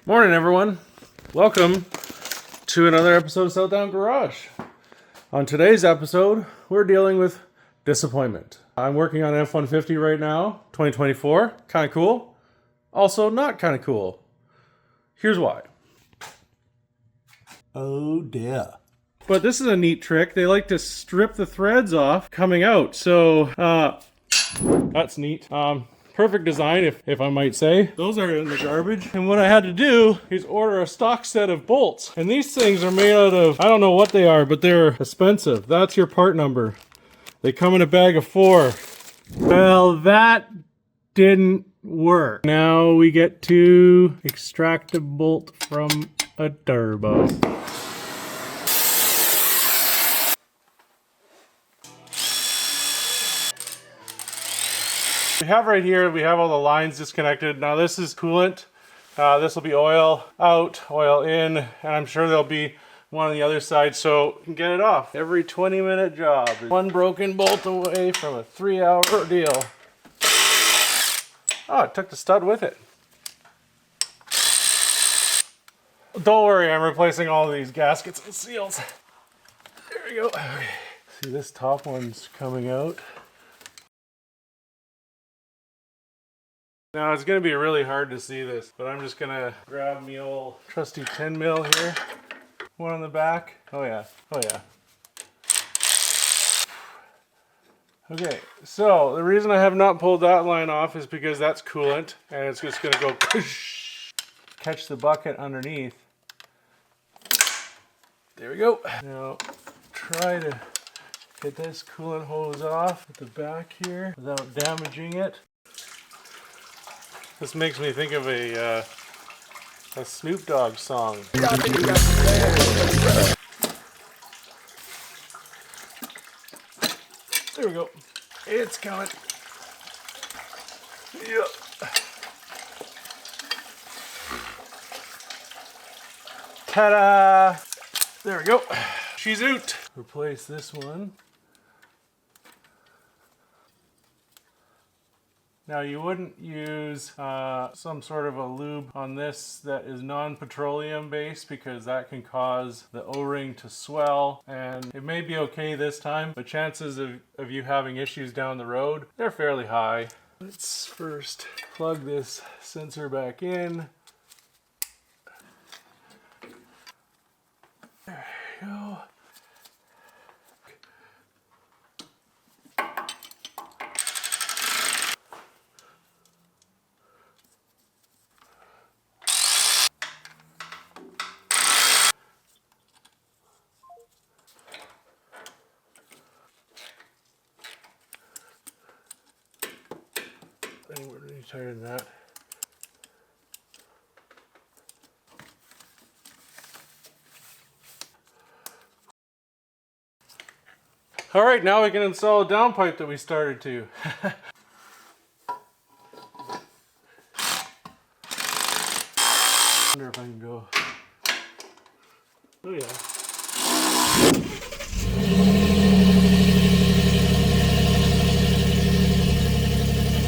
Morning, everyone. Welcome to another episode of Southdown Garage. On today's episode, we're dealing with disappointment. I'm working on an F150 right now, 2024. Kind of cool. Also, not kind of cool. Here's why. Oh dear. But this is a neat trick. They like to strip the threads off coming out. So, that's neat. Perfect design, if I might say. Those are in the garbage. And what I had to do is order a stock set of bolts. And these things are made out of, I don't know what they are, but they're expensive. That's your part number. They come in a bag of 4. Well, that didn't work. Now we get to extract a bolt from a turbo. We have right here, we have all the lines disconnected. Now this is coolant. This will be oil out, oil in, and I'm sure there'll be one on the other side, so we can get it off. Every 20-minute job is one broken bolt away from a 3-hour ordeal. Oh, it took the stud with it. Don't worry, I'm replacing all of these gaskets and seals. There we go. Okay. See, this top one's coming out. Now it's going to be really hard to see this, but I'm just going to grab me old trusty 10 mil here. One on the back. Oh yeah, oh yeah. Okay, so the reason I have not pulled that line off is because that's coolant, and it's just going to go catch the bucket underneath. There we go. Now try to get this coolant hose off at the back here without damaging it. This makes me think of a Snoop Dogg song. There we go. It's coming. Yep. Ta-da! There we go. She's out. Replace this one. Now you wouldn't use some sort of a lube on this that is non-petroleum based because that can cause the O-ring to swell, and it may be okay this time, but chances of you having issues down the road, they're fairly high. Let's first plug this sensor back in. There you go. Anywhere really tighter than that. All right, now we can install a downpipe that we started to. Wonder if I can go. Oh yeah.